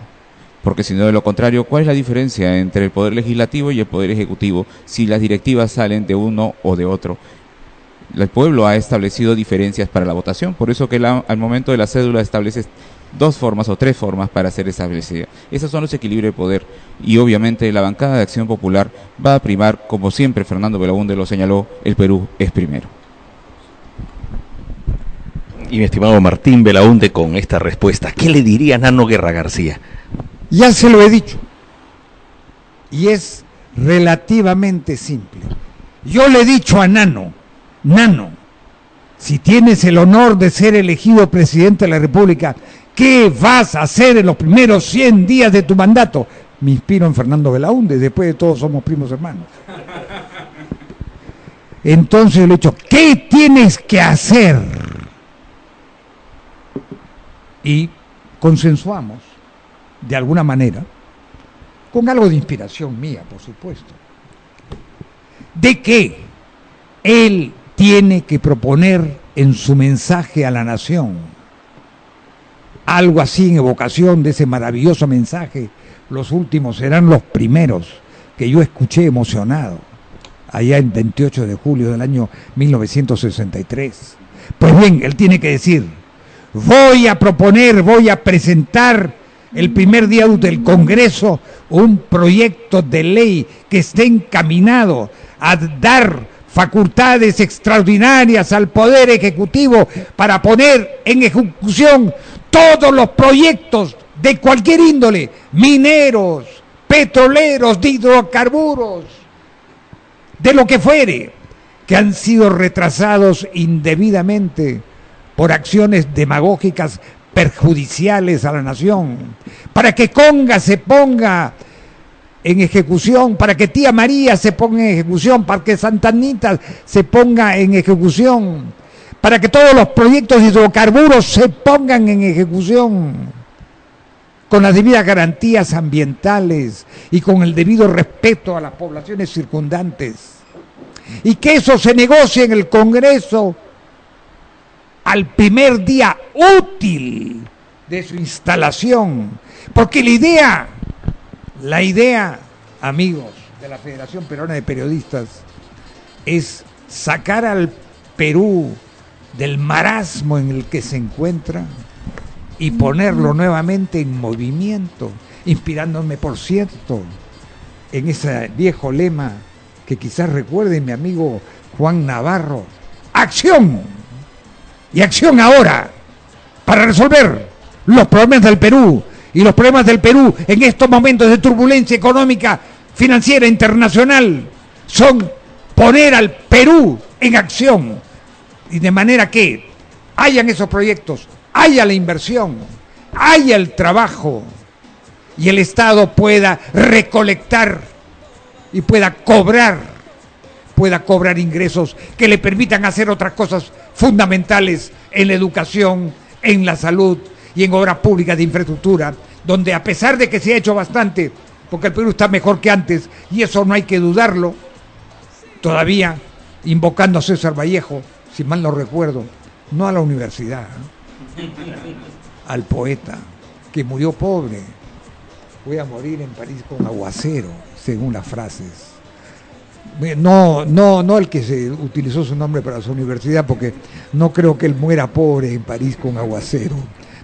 Porque si no, de lo contrario, ¿cuál es la diferencia entre el Poder Legislativo y el Poder Ejecutivo si las directivas salen de uno o de otro? El pueblo ha establecido diferencias para la votación, por eso que al momento de la cédula establece 2 formas o 3 formas para ser establecida. Esos son los equilibrios de poder y obviamente la bancada de Acción Popular va a primar, como siempre Fernando Belaúnde lo señaló, el Perú es primero. Y mi estimado Martín Belaúnde, con esta respuesta, ¿qué le diría Nano Guerra García? Ya se lo he dicho, y es relativamente simple. Yo le he dicho a Nano, si tienes el honor de ser elegido presidente de la República, ¿qué vas a hacer en los primeros 100 días de tu mandato? Me inspiro en Fernando Belaúnde, después de todos somos primos hermanos. Entonces le he dicho, ¿qué tienes que hacer? Y consensuamos, de alguna manera, con algo de inspiración mía, por supuesto, de que él tiene que proponer en su mensaje a la nación algo así en evocación de ese maravilloso mensaje: los últimos serán los primeros, que yo escuché emocionado allá en 28 de julio del año 1963. Pues bien, él tiene que decir: voy a proponer, voy a presentar el primer día del Congreso un proyecto de ley que esté encaminado a dar facultades extraordinarias al Poder Ejecutivo para poner en ejecución todos los proyectos de cualquier índole, mineros, petroleros, de hidrocarburos, de lo que fuere, que han sido retrasados indebidamente por acciones demagógicas perjudiciales a la nación, para que Conga se ponga en ejecución, para que Tía María se ponga en ejecución, para que Santa Anita se ponga en ejecución, para que todos los proyectos de hidrocarburos se pongan en ejecución con las debidas garantías ambientales y con el debido respeto a las poblaciones circundantes, y que eso se negocie en el Congreso al primer día útil de su instalación, porque la idea, amigos de la Federación Peruana de Periodistas, es sacar al Perú del marasmo en el que se encuentra y ponerlo nuevamente en movimiento, inspirándome, por cierto, en ese viejo lema que quizás recuerde mi amigo Juan Navarro: ¡acción! Y acción ahora, para resolver los problemas del Perú. Y los problemas del Perú en estos momentos de turbulencia económica, financiera, internacional, son poner al Perú en acción. Y de manera que hayan esos proyectos, haya la inversión, haya el trabajo, y el Estado pueda recolectar y pueda cobrar ingresos que le permitan hacer otras cosas fundamentales en la educación, en la salud y en obras públicas de infraestructura, donde a pesar de que se ha hecho bastante, porque el Perú está mejor que antes, y eso no hay que dudarlo, todavía invocando a César Vallejo, si mal no recuerdo, no a la universidad, al poeta, que murió pobre: voy a morir en París con aguacero, según las frases No el que se utilizó su nombre para su universidad, porque no creo que él muera pobre en París con aguacero.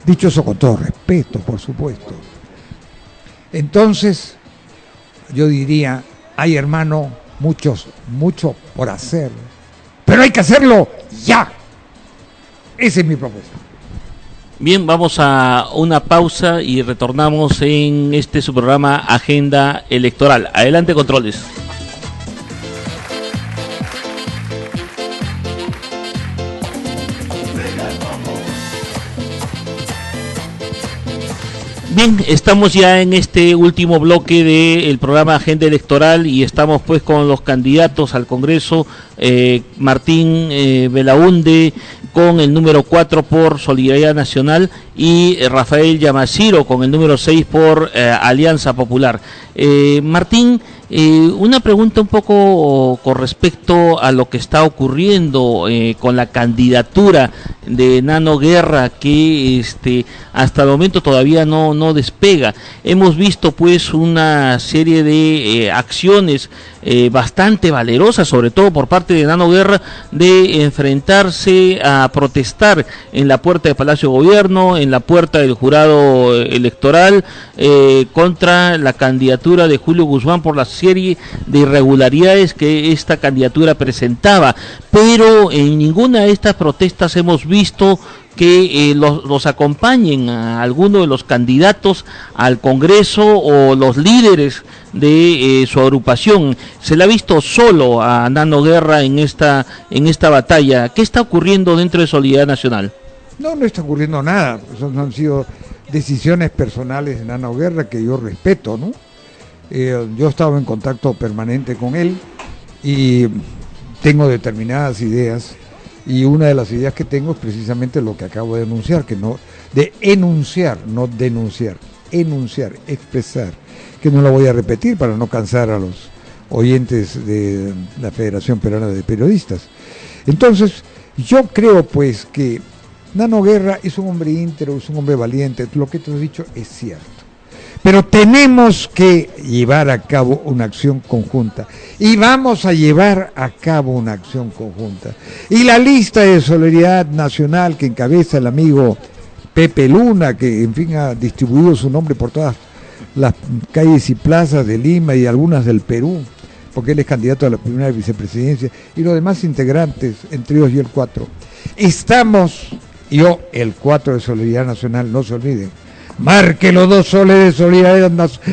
Dicho eso con todo respeto, por supuesto. Entonces, yo diría, hay, hermano, mucho por hacer, pero hay que hacerlo ya. Esa es mi propuesta. Bien, vamos a una pausa y retornamos en su programa Agenda Electoral. Adelante, controles. Bien, estamos ya en este último bloque del programa Agenda Electoral y estamos pues con los candidatos al Congreso, Martín Belaunde con el número 4 por Solidaridad Nacional y Rafael Yamaciro con el número 6 por Alianza Popular. Martín, una pregunta un poco con respecto a lo que está ocurriendo con la candidatura de Nano Guerra, que hasta el momento todavía no despega. Hemos visto pues una serie de acciones bastante valerosas, sobre todo por parte de Nano Guerra, de enfrentarse a protestar en la puerta del Palacio de Gobierno, en la puerta del jurado electoral, contra la candidatura de Julio Guzmán por la serie de irregularidades que esta candidatura presentaba, pero en ninguna de estas protestas hemos visto que los acompañen a alguno de los candidatos al Congreso o los líderes de su agrupación. Se le ha visto solo a Nano Guerra en esta batalla. ¿Qué está ocurriendo dentro de Solidaridad Nacional? No está ocurriendo nada. Esas han sido decisiones personales de Nano Guerra que yo respeto, ¿no? Yo he estado en contacto permanente con él y tengo determinadas ideas, y una de las ideas que tengo es precisamente lo que acabo de denunciar, no denunciar, enunciar, expresar, que no lo voy a repetir para no cansar a los oyentes de la Federación Peruana de Periodistas. Entonces, yo creo pues que Nano Guerra es un hombre íntegro, es un hombre valiente, lo que te he dicho es cierto. Pero tenemos que llevar a cabo una acción conjunta. Y vamos a llevar a cabo una acción conjunta. Y la lista de Solidaridad Nacional que encabeza el amigo Pepe Luna, que en fin ha distribuido su nombre por todas las calles y plazas de Lima y algunas del Perú, porque él es candidato a la primera vicepresidencia, y los demás integrantes, entre ellos yo el 4. Estamos, yo el 4 de Solidaridad Nacional, no se olviden. Marque los 2 soles de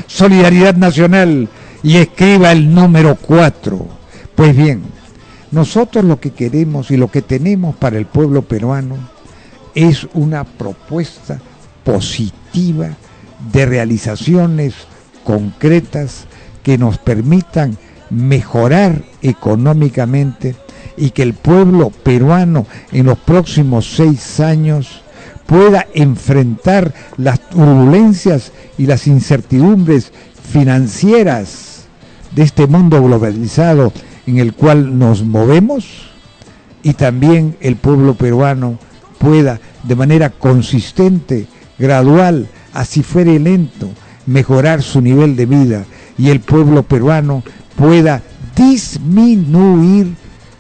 Solidaridad Nacional y escriba el número 4. Pues bien, nosotros lo que queremos y lo que tenemos para el pueblo peruano es una propuesta positiva de realizaciones concretas que nos permitan mejorar económicamente y que el pueblo peruano en los próximos 6 años pueda enfrentar las turbulencias y las incertidumbres financieras de este mundo globalizado en el cual nos movemos, y también el pueblo peruano pueda de manera consistente, gradual, así fuere lento, mejorar su nivel de vida, y el pueblo peruano pueda disminuir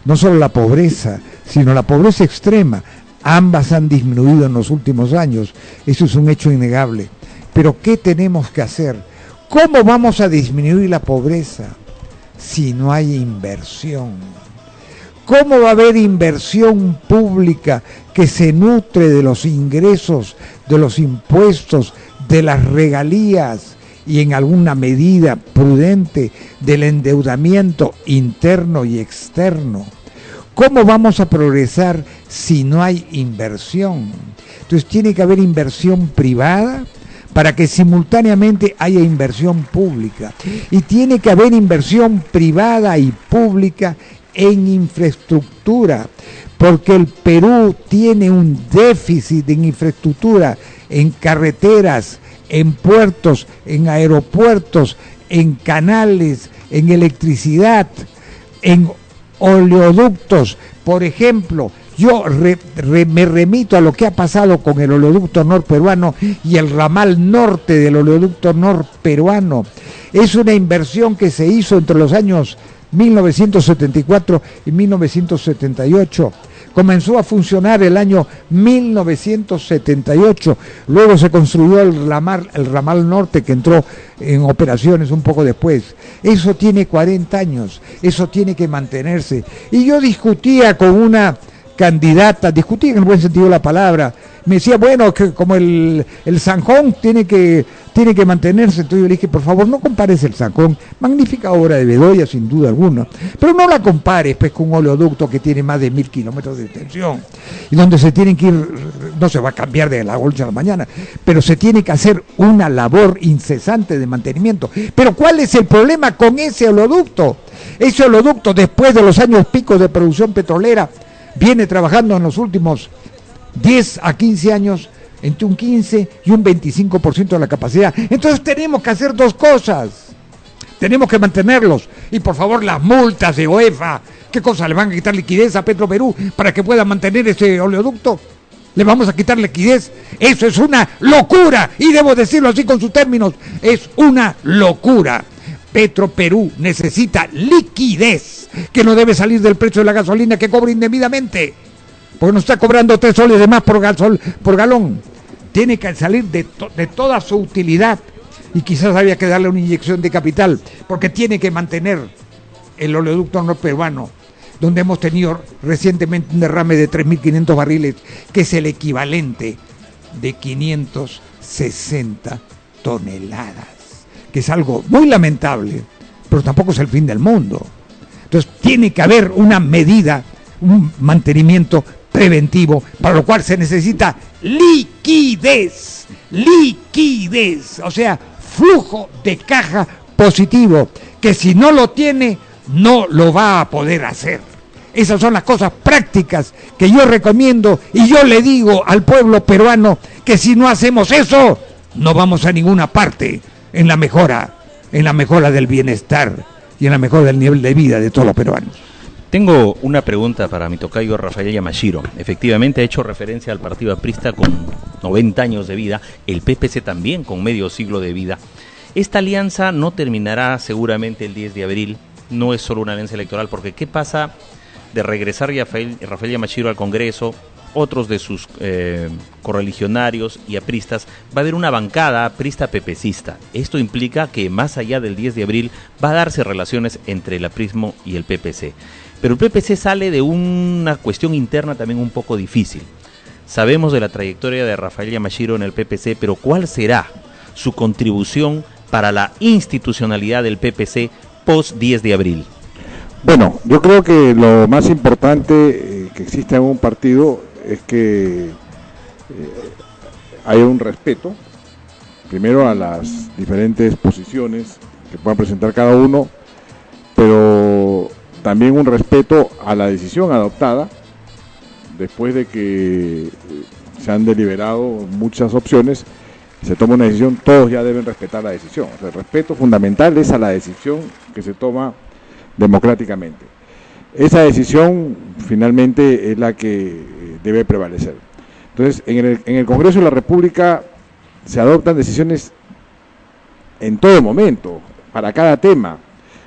no solo la pobreza, sino la pobreza extrema. Ambas han disminuido en los últimos años, eso es un hecho innegable. Pero ¿qué tenemos que hacer? ¿Cómo vamos a disminuir la pobreza si no hay inversión? ¿Cómo va a haber inversión pública que se nutre de los ingresos, de los impuestos, de las regalías y en alguna medida prudente del endeudamiento interno y externo? ¿Cómo vamos a progresar si no hay inversión? Entonces tiene que haber inversión privada para que simultáneamente haya inversión pública. Y tiene que haber inversión privada y pública en infraestructura, porque el Perú tiene un déficit en infraestructura, en carreteras, en puertos, en aeropuertos, en canales, en electricidad, en oleoductos. Por ejemplo, yo me remito a lo que ha pasado con el oleoducto norperuano y el ramal norte del oleoducto norperuano. Es una inversión que se hizo entre los años 1974 y 1978. Comenzó a funcionar el año 1978, luego se construyó el ramal norte que entró en operaciones un poco después. Eso tiene 40 años, eso tiene que mantenerse. Y yo discutía con una candidata, discutía en el buen sentido de la palabra, me decía, bueno, que como el Zanjón tiene que mantenerse. Entonces yo le dije, por favor, no compares el Zanjón, magnífica obra de Bedoya sin duda alguna, pero no la compares pues con un oleoducto que tiene más de 1000 kilómetros de extensión y donde se tienen que ir, no se va a cambiar de la noche a la mañana, pero se tiene que hacer una labor incesante de mantenimiento. Pero ¿cuál es el problema con ese oleoducto? Ese oleoducto, después de los años picos de producción petrolera, viene trabajando en los últimos 10 a 15 años entre un 15 y un 25% de la capacidad. Entonces tenemos que hacer dos cosas. Tenemos que mantenerlos. Y por favor, las multas de OEFA, ¿qué cosa? ¿Le van a quitar liquidez a Petroperú para que pueda mantener ese oleoducto? ¿Le vamos a quitar liquidez? Eso es una locura. Y debo decirlo así con sus términos. Es una locura. Petroperú necesita liquidez, que no debe salir del precio de la gasolina que cobra indebidamente, porque nos está cobrando 3 soles de más por galón. Tiene que salir de toda su utilidad, y quizás había que darle una inyección de capital, porque tiene que mantener el oleoducto norperuano, donde hemos tenido recientemente un derrame de 3.500 barriles, que es el equivalente de 560 toneladas, que es algo muy lamentable, pero tampoco es el fin del mundo. Entonces tiene que haber una medida, un mantenimiento preventivo, para lo cual se necesita liquidez, o sea, flujo de caja positivo, que si no lo tiene, no lo va a poder hacer. Esas son las cosas prácticas que yo recomiendo, y yo le digo al pueblo peruano que si no hacemos eso, no vamos a ninguna parte en la mejora del bienestar y en la mejora del nivel de vida de todos los peruanos. Tengo una pregunta para mi tocayo Rafael Yamashiro. Efectivamente ha hecho referencia al partido aprista con 90 años de vida, el PPC también con medio siglo de vida. Esta alianza no terminará seguramente el 10 de abril, no es solo una alianza electoral, porque ¿qué pasa de regresar Rafael Yamashiro al Congreso? Otros de sus correligionarios y apristas, va a haber una bancada aprista pepecista. Esto implica que más allá del 10 de abril va a darse relaciones entre el aprismo y el PPC. Pero el PPC sale de una cuestión interna también un poco difícil. Sabemos de la trayectoria de Rafael Yamashiro en el PPC, pero ¿cuál será su contribución para la institucionalidad del PPC post 10 de abril? Bueno, yo creo que lo más importante que exista en un partido es que haya un respeto, primero a las diferentes posiciones que puedan presentar cada uno, pero también un respeto a la decisión adoptada después de que se han deliberado muchas opciones, se toma una decisión, todos ya deben respetar la decisión. O sea, el respeto fundamental es a la decisión que se toma democráticamente. Esa decisión finalmente es la que debe prevalecer. Entonces, en el Congreso de la República se adoptan decisiones en todo momento, para cada tema,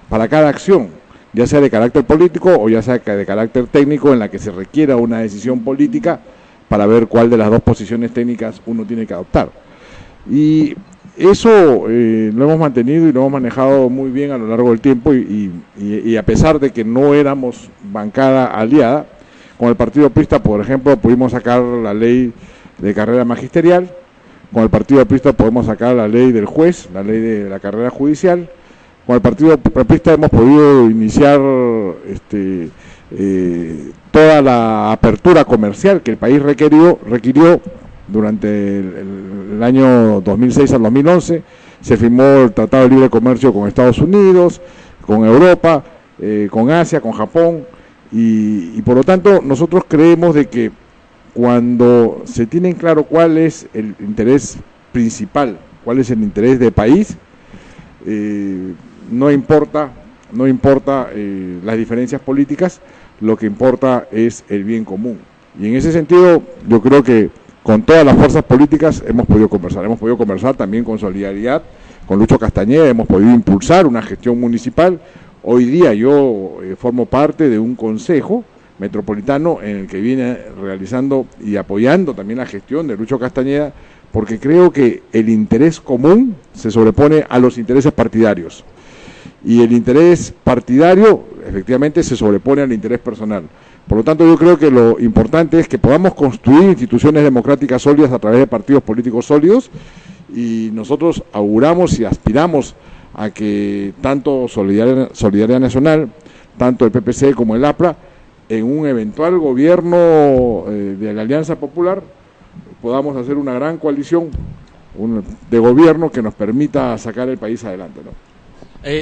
para cada acción, ya sea de carácter político o ya sea de carácter técnico, en la que se requiera una decisión política para ver cuál de las dos posiciones técnicas uno tiene que adoptar. Y eso lo hemos mantenido y lo hemos manejado muy bien a lo largo del tiempo, y a pesar de que no éramos bancada aliada, con el Partido Aprista, por ejemplo, pudimos sacar la ley de carrera magisterial, con el Partido Aprista podemos sacar la ley del juez, la ley de la carrera judicial, con el Partido Aprista hemos podido iniciar toda la apertura comercial que el país requirió durante el año 2006 al 2011, se firmó el Tratado de Libre Comercio con Estados Unidos, con Europa, con Asia, con Japón, y por lo tanto nosotros creemos de que cuando se tiene claro cuál es el interés principal, cuál es el interés del país, no importa las diferencias políticas, lo que importa es el bien común. Y en ese sentido yo creo que con todas las fuerzas políticas hemos podido conversar también con Solidaridad, con Lucho Castañeda, hemos podido impulsar una gestión municipal. Hoy día yo formo parte de un consejo metropolitano en el que viene realizando y apoyando también la gestión de Lucho Castañeda, porque creo que el interés común se sobrepone a los intereses partidarios. Y el interés partidario, efectivamente, se sobrepone al interés personal. Por lo tanto, yo creo que lo importante es que podamos construir instituciones democráticas sólidas a través de partidos políticos sólidos, y nosotros auguramos y aspiramos a que tanto Solidaridad Nacional, tanto el PPC como el APRA, en un eventual gobierno de la Alianza Popular, podamos hacer una gran coalición de gobierno que nos permita sacar el país adelante, ¿no?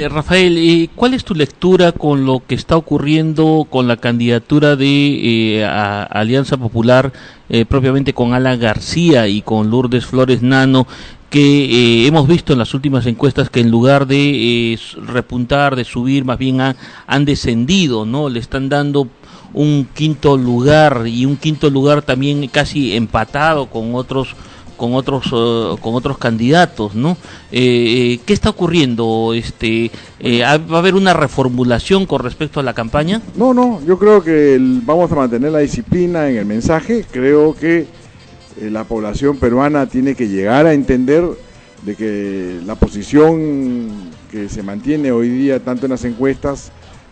Rafael, ¿cuál es tu lectura con lo que está ocurriendo con la candidatura de Alianza Popular, propiamente con Alan García y con Lourdes Flores Nano, que hemos visto en las últimas encuestas que en lugar de repuntar, de subir, más bien han descendido, ¿no? Le están dando un quinto lugar, y un quinto lugar también casi empatado con otros candidatos, ¿no? ¿Qué está ocurriendo? ¿Va a haber una reformulación con respecto a la campaña? No, yo creo que vamos a mantener la disciplina en el mensaje. Creo que la población peruana tiene que llegar a entender de que la posición que se mantiene hoy día, tanto en las encuestas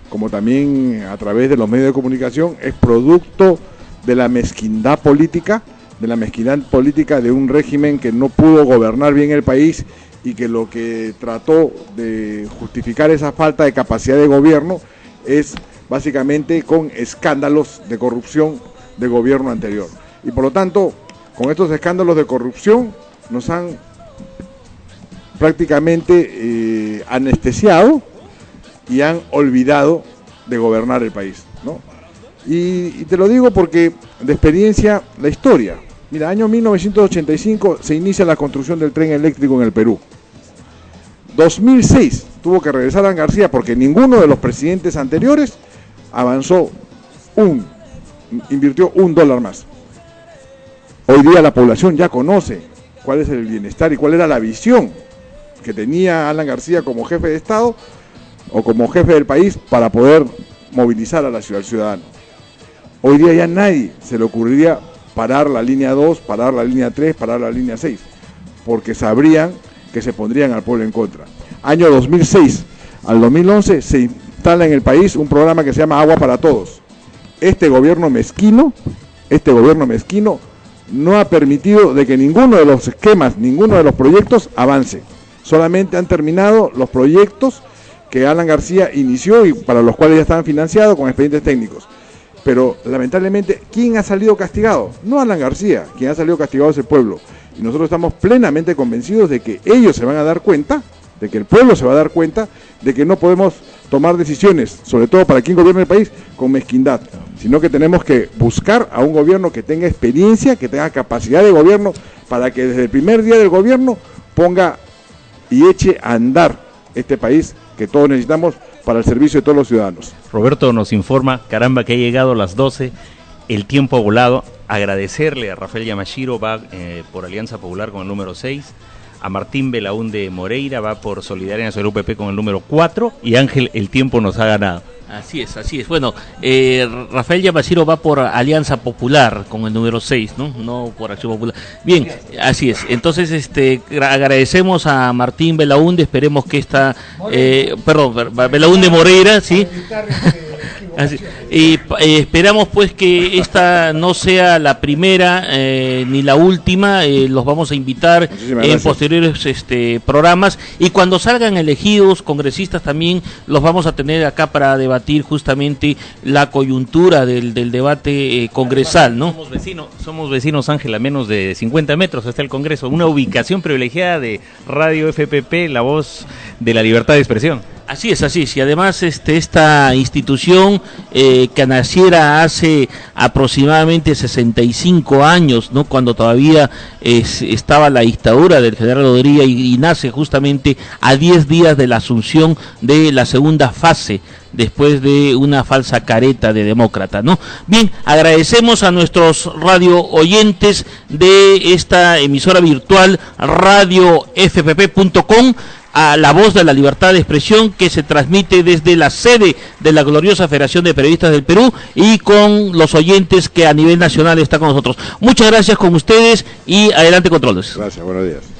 como también a través de los medios de comunicación, es producto de la mezquindad política, de un régimen que no pudo gobernar bien el país y que lo que trató de justificar esa falta de capacidad de gobierno es básicamente con escándalos de corrupción del gobierno anterior. Y por lo tanto, con estos escándalos de corrupción nos han prácticamente anestesiado y han olvidado de gobernar el país, ¿no? Y te lo digo porque de experiencia, la historia. Mira, año 1985 se inicia la construcción del tren eléctrico en el Perú. 2006 tuvo que regresar a García porque ninguno de los presidentes anteriores invirtió $1 más. Hoy día la población ya conoce cuál es el bienestar y cuál era la visión que tenía Alan García como jefe de Estado o como jefe del país para poder movilizar a la ciudad ciudadana. Hoy día ya nadie se le ocurriría parar la línea 2, parar la línea 3, parar la línea 6, porque sabrían que se pondrían al pueblo en contra. Año 2006 al 2011 se instala en el país un programa que se llama Agua para Todos. Este gobierno mezquino no ha permitido de que ninguno de los esquemas, ninguno de los proyectos avance. Solamente han terminado los proyectos que Alan García inició y para los cuales ya estaban financiados con expedientes técnicos. Pero lamentablemente, ¿quién ha salido castigado? No Alan García, quien ha salido castigado es el pueblo. Y nosotros estamos plenamente convencidos de que ellos se van a dar cuenta, de que el pueblo se va a dar cuenta, de que no podemos tomar decisiones, sobre todo para quien gobierna el país, con mezquindad, sino que tenemos que buscar a un gobierno que tenga experiencia, que tenga capacidad de gobierno, para que desde el primer día del gobierno ponga y eche a andar este país que todos necesitamos para el servicio de todos los ciudadanos. Roberto nos informa, caramba, que ha llegado a las 12, el tiempo ha volado. Agradecerle a Rafael Yamashiro, va por Alianza Popular con el número 6, a Martín Belaúnde Moreira, va por Solidaridad Nacional UPP con el número 4, y Ángel, el tiempo nos ha ganado. Así es. Bueno, Rafael Yamashiro va por Alianza Popular con el número 6, ¿no? No por Acción Popular. Bien, así es. Entonces, agradecemos a Martín Belaúnde, esperemos que Belaúnde Moreira, ¿sí? Así, y esperamos pues que esta no sea la primera ni la última. Los vamos a invitar en posteriores programas, y cuando salgan elegidos congresistas también los vamos a tener acá para debatir justamente la coyuntura del debate congresal, ¿no? Somos vecinos, Ángel, a menos de 50 metros está el Congreso, una ubicación privilegiada de Radio FPP, la voz de la libertad de expresión. Así es, y además esta institución que naciera hace aproximadamente 65 años, ¿no? Cuando todavía estaba la dictadura del general Rodríguez, y nace justamente a 10 días de la asunción de la segunda fase, después de una falsa careta de demócrata, ¿no? Bien, agradecemos a nuestros radio oyentes de esta emisora virtual radiofpp.com, a La Voz de la Libertad de Expresión, que se transmite desde la sede de la gloriosa Federación de Periodistas del Perú y con los oyentes que a nivel nacional están con nosotros. Muchas gracias con ustedes y adelante, controles. Gracias, buenos días.